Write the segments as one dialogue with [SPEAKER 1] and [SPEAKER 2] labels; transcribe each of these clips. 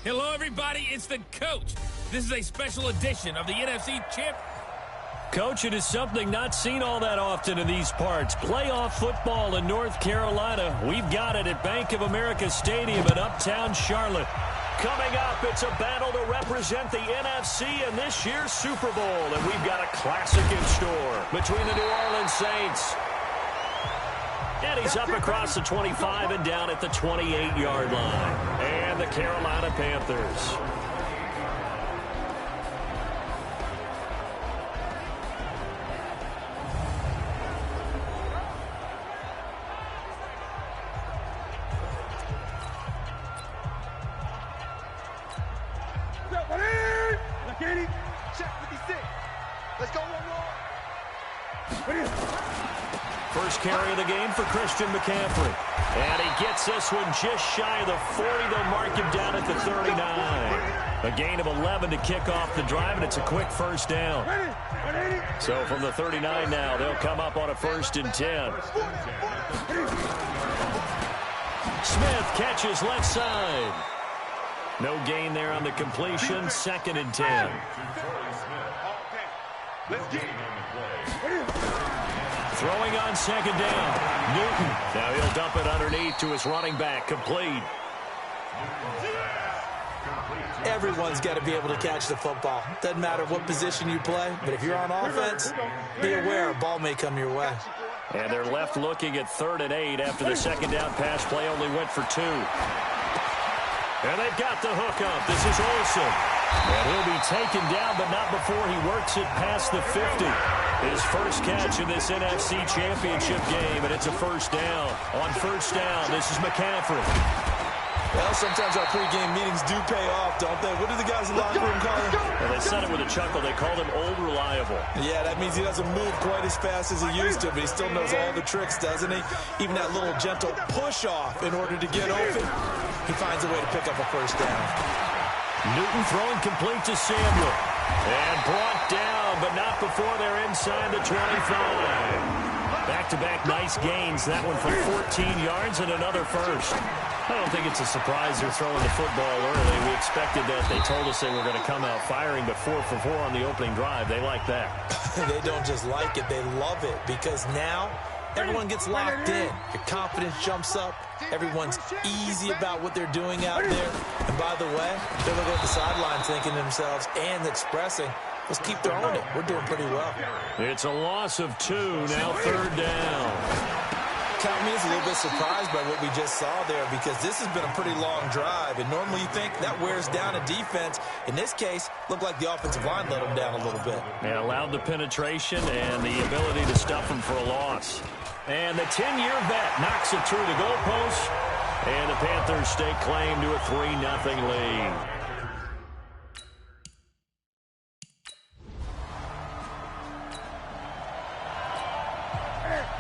[SPEAKER 1] Hello, everybody. It's the coach. This is a special edition of the NFC Champ.
[SPEAKER 2] Coach, it is something not seen all that often in these parts. Playoff football in North Carolina. We've got it at Bank of America Stadium in Uptown Charlotte. Coming up, it's a battle to represent the NFC in this year's Super Bowl. And we've got a classic in store between the New Orleans Saints. And he's up across the 25 and down at the 28-yard line. And the Carolina Panthers. First carry of the game for Christian McCaffrey. And he gets this one just shy of the 40. They'll mark him down at the 39. A gain of 11 to kick off the drive, and it's a quick first down. So from the 39 now, they'll come up on a 1st and 10. Smith catches left side. No gain there on the completion. 2nd and 10. Throwing on 2nd down. Newton. Now he'll dump it underneath to his running back. Complete.
[SPEAKER 3] Everyone's got to be able to catch the football. Doesn't matter what position you play, but if you're on offense, be aware a ball may come your way.
[SPEAKER 2] And they're left looking at 3rd and 8 after the 2nd down pass play only went for 2. And they've got the hook up. This is Olsen. And he'll be taken down, but not before he works it past the 50. His first catch in this NFC Championship game, and it's a 1st down. On 1st down, this is McCaffrey.
[SPEAKER 3] Well, sometimes our pregame meetings do pay off, don't they? What do the guys in the locker room call him?
[SPEAKER 2] Well, they said it with a chuckle. They called him Old Reliable.
[SPEAKER 3] Yeah, that means he doesn't move quite as fast as he used to, but he still knows all the tricks, doesn't he? Even that little gentle push-off in order to get open, he finds a way to pick up a 1st down.
[SPEAKER 2] Newton throwing complete to Samuel. And brought down, but not before they're inside the 25. Back-to-back nice gains. That one for 14 yards and another 1st. I don't think it's a surprise they're throwing the football early. We expected that. They told us they were going to come out firing, but 4 for 4 on the opening drive. They like that.
[SPEAKER 3] They don't just like it. They love it because now everyone gets locked in. Your confidence jumps up. Everyone's easy about what they're doing out there. And by the way, they're looking at the sidelines thinking to themselves and expressing, let's keep throwing it. We're doing pretty well.
[SPEAKER 2] It's a loss of 2. Now 3rd down.
[SPEAKER 3] Count me as a little bit surprised by what we just saw there because this has been a pretty long drive. And normally you think that wears down a defense. In this case, looked like the offensive line let them down a little bit.
[SPEAKER 2] Yeah, allowed the penetration and the ability to stuff them for a loss. And the 10-year vet knocks it through the goalpost. And the Panthers stake claim to a 3-0 lead.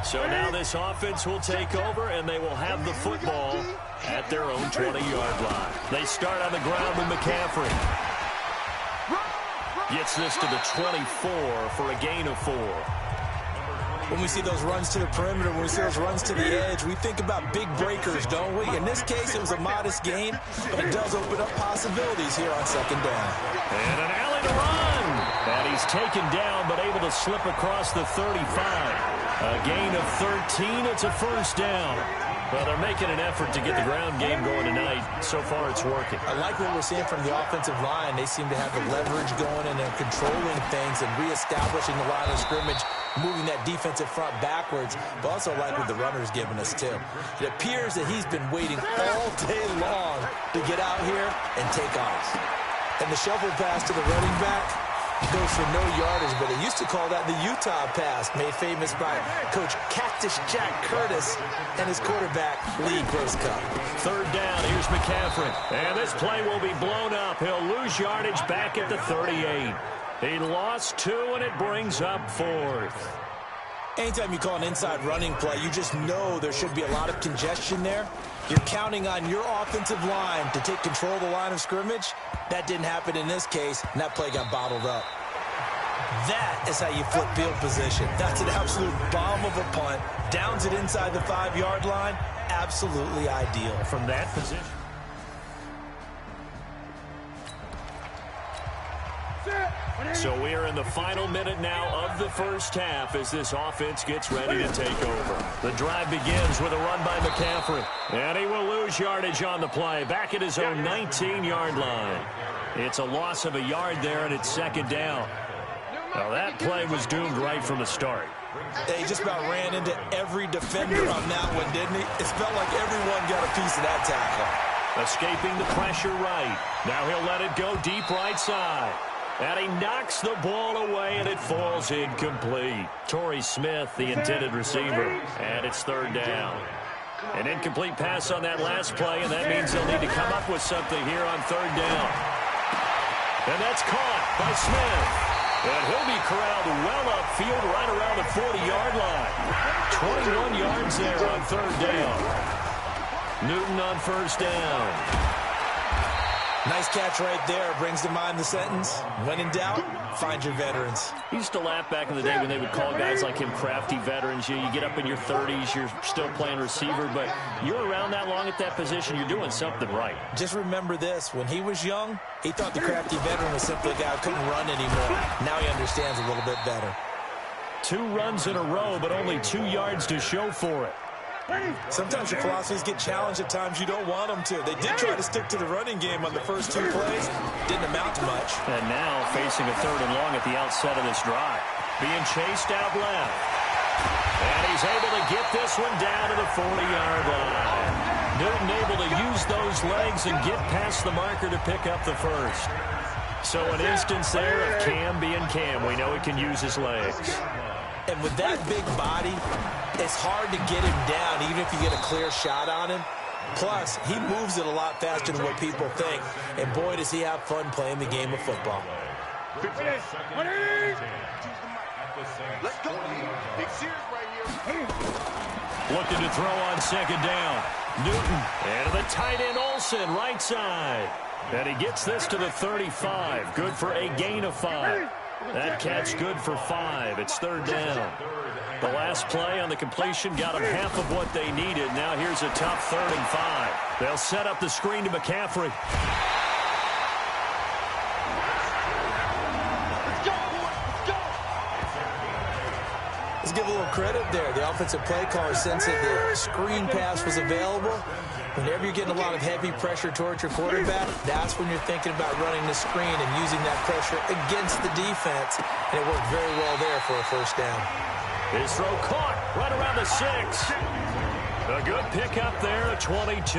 [SPEAKER 2] So now this offense will take over, and they will have the football at their own 20-yard line. They start on the ground with McCaffrey. Gets this to the 24 for a gain of 4.
[SPEAKER 3] When we see those runs to the perimeter, when we see those runs to the edge, we think about big breakers, don't we? In this case, it was a modest gain, but it does open up possibilities here on 2nd down.
[SPEAKER 2] And an alley to run. And he's taken down, but able to slip across the 35. A gain of 13. It's a 1st down. Well, they're making an effort to get the ground game going tonight. So far, it's working.
[SPEAKER 3] I like what we're seeing from the offensive line. They seem to have the leverage going, and they're controlling things and reestablishing the line of scrimmage, moving that defensive front backwards. But also like what the runner's giving us, too. It appears that he's been waiting all day long to get out here and take off. And the shuffle pass to the running back goes for no yardage, but they used to call that the Utah pass, made famous by Coach Cactus Jack Curtis and his quarterback, Lee Groscup.
[SPEAKER 2] 3rd down, here's McCaffrey. And this play will be blown up. He'll lose yardage back at the 38. He lost 2, and it brings up 4th.
[SPEAKER 3] Anytime you call an inside running play, you just know there should be a lot of congestion there. You're counting on your offensive line to take control of the line of scrimmage. That didn't happen in this case, and that play got bottled up. That is how you flip field position. That's an absolute bomb of a punt. Downs it inside the 5-yard line. Absolutely ideal.
[SPEAKER 2] From that position. So we are in the final minute now of the first half as this offense gets ready to take over. The drive begins with a run by McCaffrey. And he will lose yardage on the play. Back at his own 19-yard line. It's a loss of a yard there, and it's second down. Now that play was doomed right from the start.
[SPEAKER 3] He just about ran into every defender on that one, didn't he? It felt like everyone got a piece of that tackle.
[SPEAKER 2] Escaping the pressure right. Now he'll let it go deep right side. And he knocks the ball away, and it falls incomplete. Torrey Smith, the intended receiver. And it's third down. An incomplete pass on that last play, and that means they'll need to come up with something here on third down. And that's caught by Smith. And he'll be corralled well upfield right around the 40-yard line. 21 yards there on third down. Newton on first down.
[SPEAKER 3] Nice catch right there. Brings to mind the sentence, when in doubt, find your veterans.
[SPEAKER 2] He used to laugh back in the day when they would call guys like him crafty veterans. You get up in your 30s, you're still playing receiver, but you're around that long at that position, you're doing something right.
[SPEAKER 3] Just remember this. When he was young, he thought the crafty veteran was simply a guy who couldn't run anymore. Now he understands a little bit better.
[SPEAKER 2] 2 runs in a row, but only 2 yards to show for it.
[SPEAKER 3] Sometimes your philosophies get challenged at times you don't want them to. They did try to stick to the running game on the first 2 plays. Didn't amount to much.
[SPEAKER 2] And now facing a 3rd and long at the outset of this drive. Being chased out left. And he's able to get this one down to the 40-yard line. Newton able to use those legs and get past the marker to pick up the first. So an instance there of Cam being Cam. We know he can use his legs.
[SPEAKER 3] And with that big body, it's hard to get him down, even if you get a clear shot on him. Plus, he moves it a lot faster than what people think. And boy, does he have fun playing the game of football.
[SPEAKER 4] Let's go. Big series right here.
[SPEAKER 2] Looking to throw on second down. Newton. And the tight end Olsen, right side. And he gets this to the 35. Good for a gain of 5. That catch good for 5. It's third down. The last play on the completion got them half of what they needed. Now here's a tough 3rd and 5. They'll set up the screen to McCaffrey.
[SPEAKER 3] Let's give a little credit there. The offensive play caller sensed that the screen pass was available. Whenever you're getting a lot of heavy pressure towards your quarterback, that's when you're thinking about running the screen and using that pressure against the defense. And it worked very well there for a first down.
[SPEAKER 2] His throw caught right around the 6. A good pickup there at 22.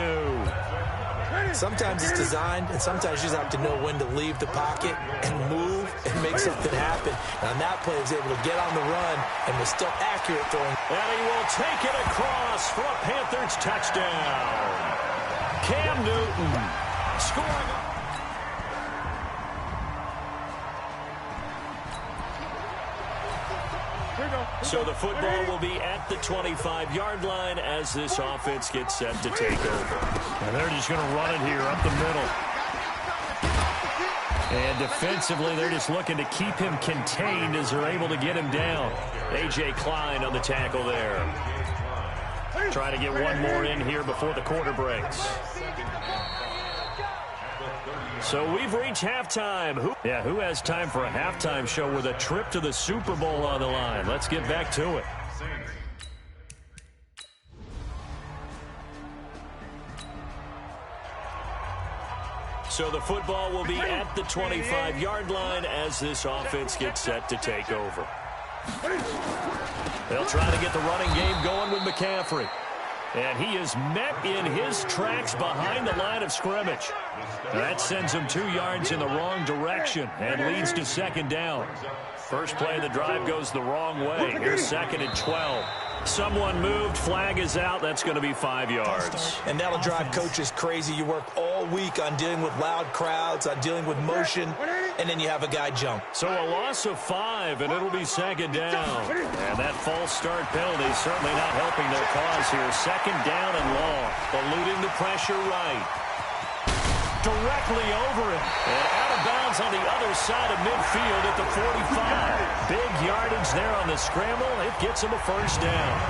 [SPEAKER 3] Sometimes it's designed, and sometimes you just have to know when to leave the pocket and move and make something happen. And on that play, he was able to get on the run and was still accurate throwing.
[SPEAKER 2] And he will take it across for a Panthers touchdown. Cam Newton scoring. So the football will be at the 25-yard line as this offense gets set to take over. And they're just going to run it here up the middle. And defensively, they're just looking to keep him contained as they're able to get him down. A.J. Klein on the tackle there. Trying to get one more in here before the quarter breaks. So we've reached halftime. Who has time for a halftime show with a trip to the Super Bowl on the line? Let's get back to it. So the football will be at the 25-yard line as this offense gets set to take over. They'll try to get the running game going with McCaffrey. And he is met in his tracks behind the line of scrimmage. That sends him 2 yards in the wrong direction and leads to second down. First play of the drive goes the wrong way. Here's 2nd and 12. Someone moved. Flag is out. That's going to be 5 yards.
[SPEAKER 3] And that'll drive coaches crazy. You work all week on dealing with loud crowds, on dealing with motion, and then you have a guy jump.
[SPEAKER 2] So a loss of 5, and it'll be second down. And that false start penalty certainly not helping their cause here. Second down and long. Eluding the pressure right. Directly over it. And out of bounds on the other side of midfield at the 45. Big yardage there on the scramble. It gets him a first down.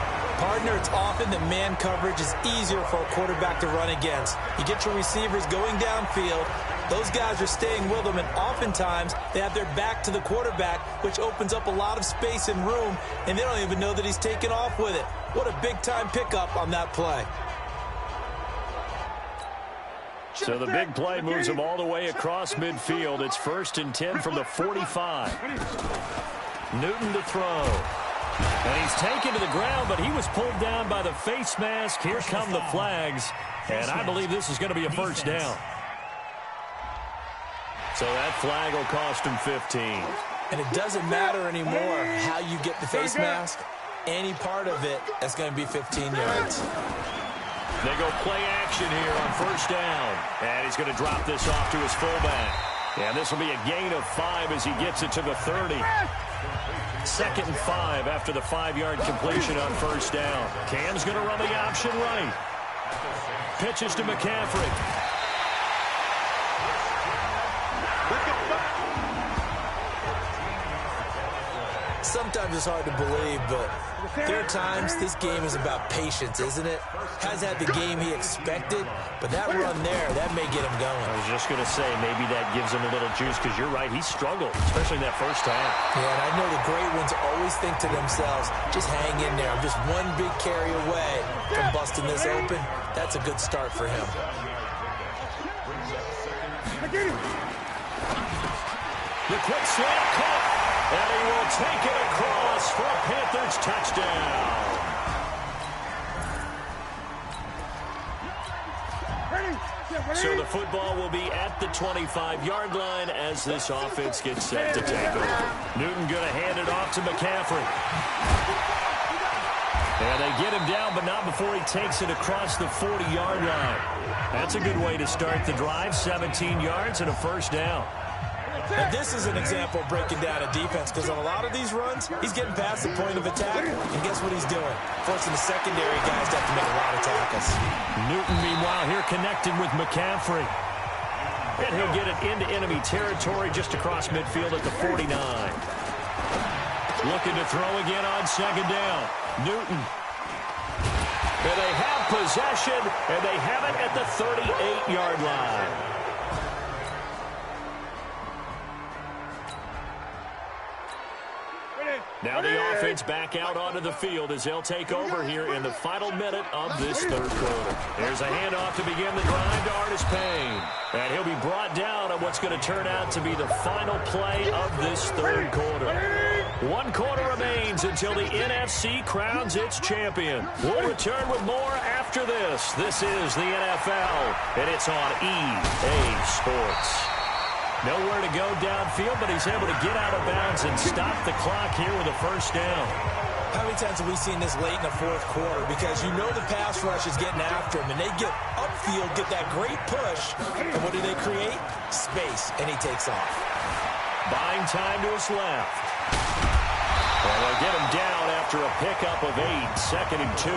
[SPEAKER 3] Partner, it's often that man coverage is easier for a quarterback to run against. You get your receivers going downfield. Those guys are staying with them, and oftentimes they have their back to the quarterback, which opens up a lot of space and room, and they don't even know that he's taken off with it. What a big-time pickup on that play.
[SPEAKER 2] So the big play moves him all the way across midfield. It's 1st and 10 from the 45. Newton to throw. And he's taken to the ground, but he was pulled down by the face mask. Here come the flags, and I believe this is going to be a first down. So that flag will cost him 15.
[SPEAKER 3] And it doesn't matter anymore how you get the face mask. Any part of it, that's going to be 15 yards.
[SPEAKER 2] They go play action here on 1st down. And he's going to drop this off to his fullback. And this will be a gain of 5 as he gets it to the 30. 2nd and 5 after the 5-yard completion on 1st down. Cam's going to run the option right. Pitches to McCaffrey.
[SPEAKER 3] Sometimes it's hard to believe, but there are times this game is about patience, isn't it? Hasn't had the game he expected, but that run there, that may get him going.
[SPEAKER 2] I was just going to say, maybe that gives him a little juice, because you're right, he struggled, especially in that first half.
[SPEAKER 3] Yeah, and I know the great ones always think to themselves, just hang in there. I'm just one big carry away from busting this open. That's a good start for him.
[SPEAKER 2] The quick slant caught. And he will take it across for a Panthers touchdown. So the football will be at the 25-yard line as this offense gets set to take over. Newton going to hand it off to McCaffrey. And they get him down, but not before he takes it across the 40-yard line. That's a good way to start the drive. 17 yards and a first down.
[SPEAKER 3] And this is an example of breaking down a defense, because on a lot of these runs, he's getting past the point of attack, and guess what he's doing? Forcing the secondary guys to have to make a lot of tackles.
[SPEAKER 2] Newton, meanwhile, here connecting with McCaffrey. And he'll get it into enemy territory just across midfield at the 49. Looking to throw again on 2nd down. Newton. And they have possession, and they have it at the 38-yard line. Now the offense back out onto the field as they'll take over here in the final minute of this 3rd quarter. There's a handoff to begin the drive to Artis Payne. And he'll be brought down on what's going to turn out to be the final play of this 3rd quarter. 1 quarter remains until the NFC crowns its champion. We'll return with more after this. This is the NFL, and it's on EA Sports. Nowhere to go downfield, but he's able to get out of bounds and stop the clock here with a first down.
[SPEAKER 3] How many times have we seen this late in the 4th quarter? Because you know the pass rush is getting after him, and they get upfield, get that great push, and what do they create? Space, and he takes off.
[SPEAKER 2] Buying time to his left. And they'll get him down after a pickup of 8, 2nd and 2.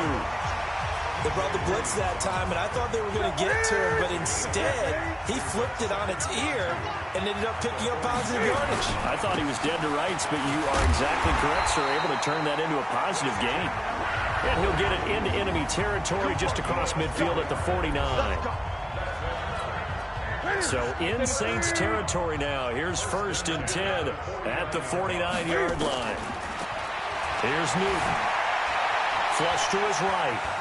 [SPEAKER 3] They brought the blitz that time, and I thought they were going to get to him, but instead, he flipped it on its ear and ended up picking up positive yardage.
[SPEAKER 2] I thought he was dead to rights, but you are exactly correct, sir. Able to turn that into a positive gain. And he'll get it into enemy territory just across midfield at the 49. So in Saints territory now. Here's 1st and 10 at the 49-yard line. Here's Newton. Flush to his right.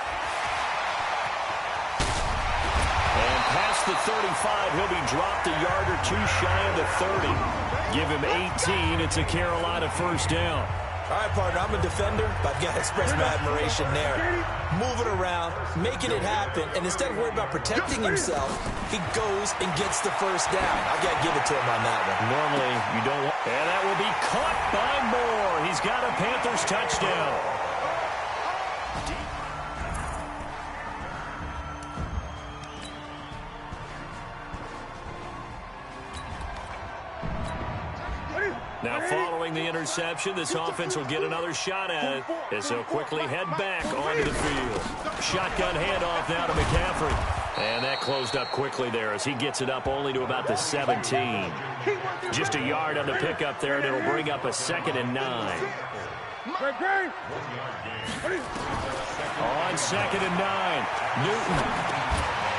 [SPEAKER 2] Past the 35, he'll be dropped a yard or 2 shy of the 30. Give him 18. It's a Carolina first down.
[SPEAKER 3] All right, partner, I'm a defender, but I've got to express my admiration there. Moving around, making it happen, and instead of worrying about protecting himself, he goes and gets the first down. I've got to give it to him on that one.
[SPEAKER 2] Normally, you don't want... And that will be caught by Moore. He's got a Panthers touchdown. Now, following the interception, this offense will get another shot at it as they'll quickly head back onto the field. Shotgun handoff now to McCaffrey. And that closed up quickly there as he gets it up only to about the 17. Just a yard on the pickup there, and it'll bring up a 2nd and 9. On 2nd and 9, Newton.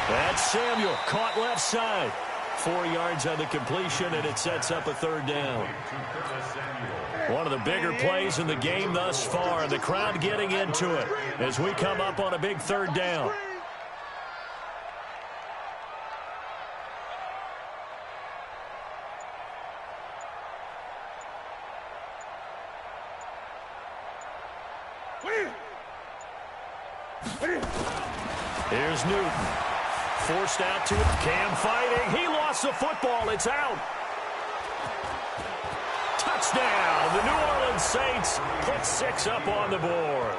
[SPEAKER 2] That's Samuel, caught left side. 4 yards on the completion, and it sets up a 3rd down. One of the bigger plays in the game thus far, and the crowd getting into it as we come up on a big 3rd down. Here's Newton. Forced out to it. Cam fighting. He lost the football. It's out. Touchdown. The New Orleans Saints put 6 up on the board.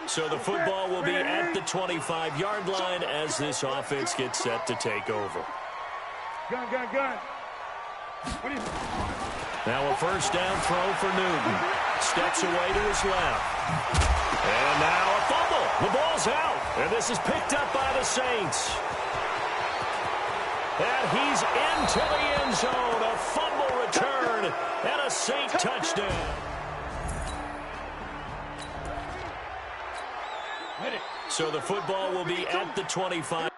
[SPEAKER 2] So the football will be at the 25-yard line as this offense gets set to take over.
[SPEAKER 5] Gun.
[SPEAKER 2] Now a 1st down throw for Newton. Steps away to his left. And now a fumble. The ball's out. And this is picked up by the Saints. And he's into the end zone. A fumble return and a Saint touchdown. So the football will be at the 25.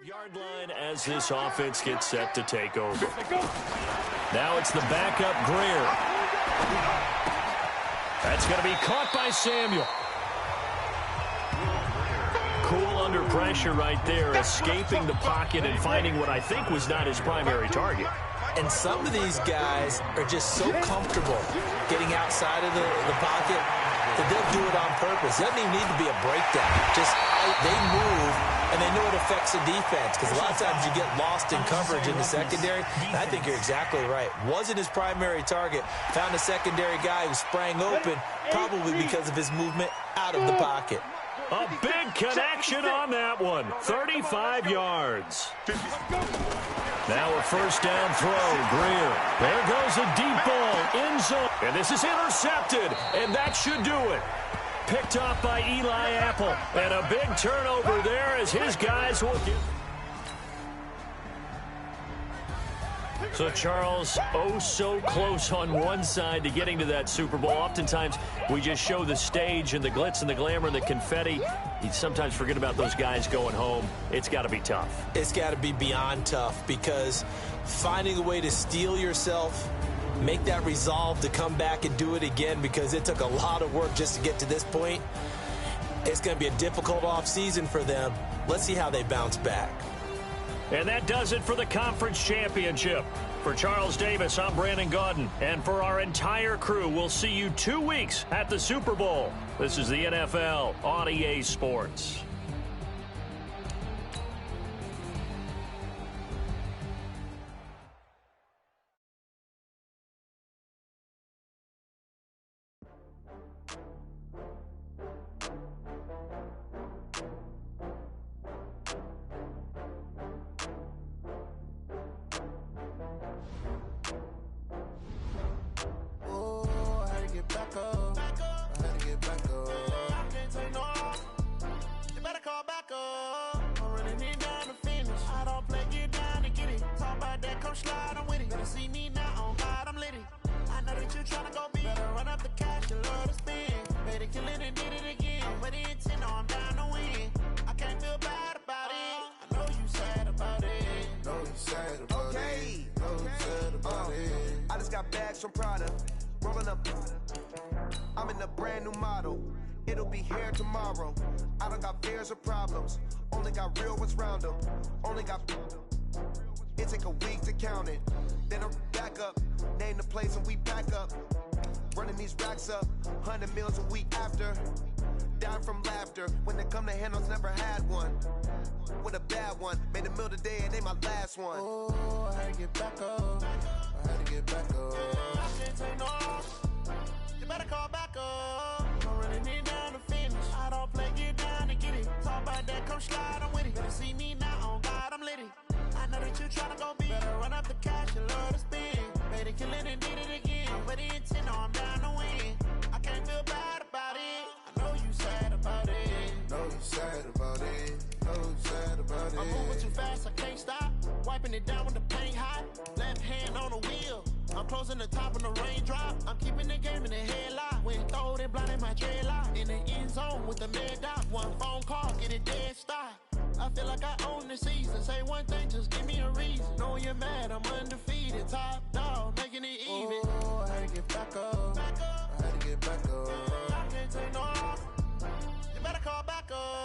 [SPEAKER 2] Yard line as this offense gets set to take over. Now it's the backup Greer. That's going to be caught by Samuel. Cool under pressure right there, escaping the pocket and finding what I think was not his primary target.
[SPEAKER 3] And some of these guys are just so comfortable getting outside of the pocket that they'll do it on purpose. It doesn't even need to be a breakdown. Just they move, and they know it affects the defense, because a lot of times you get lost in coverage in the secondary. And I think you're exactly right. Wasn't his primary target. Found a secondary guy who sprang open, probably because of his movement out of the pocket.
[SPEAKER 2] A big connection on that one. 35 yards. Now a 1st down throw. Greer. There goes a deep ball. End zone. And this is intercepted. And that should do it. Picked off by Eli Apple. And a big turnover there as his guys will get. So, Charles, oh so close on one side to getting to that Super Bowl. Oftentimes, we just show the stage and the glitz and the glamour and the confetti. You sometimes forget about those guys going home. It's got to be tough.
[SPEAKER 3] It's got to be beyond tough, because finding a way to steel yourself, make that resolve to come back and do it again, because it took a lot of work just to get to this point. It's going to be a difficult offseason for them. Let's see how they bounce back.
[SPEAKER 2] And that does it for the conference championship. For Charles Davis, I'm Brandon Gaudin. And for our entire crew, we'll see you 2 weeks at the Super Bowl. This is the NFL on EA Sports.
[SPEAKER 6] From Prada, rolling up. I'm in a brand new model. It'll be here tomorrow. I don't got fears or problems. Only got real ones round them. Only got. It take a week to count it. Then I'm back up. Name the place and we pack up. Running these racks up. 100 meals a week after. Down from laughter. When they come to handles, never had one. With a bad one. Made a meal today and they my last one. Oh, I had to get back up. I had to get back up. I can't take no loss. You better call back up. I'm running it down to finish. I don't play, get down to get it. Talk about that, come slide, I'm with it. Better see me now, on God, I'm litty. I know that you tryna go big. Better run up the cash, you love to spend. Made it, kill it, and did it again. But the intent, no, I'm down to win. I can't feel bad about it. I know you sad about it. Know you sad about it. Know you sad about it. I'm moving too fast, I can't stop. Wiping it down when the paint hot. Left hand on the wheel. I'm closing the top when the raindrop. I'm keeping the game in the headlock. When throw it blind in my dreadlock. In the end zone with the mad dot. One phone call, get it dead stop. I feel like I own the season. Say one thing, just give me a reason. Know you're mad, I'm undefeated. Top dog, making it even. Oh, I had to get back up. I had to get back up. I can't take no off. You better call back up.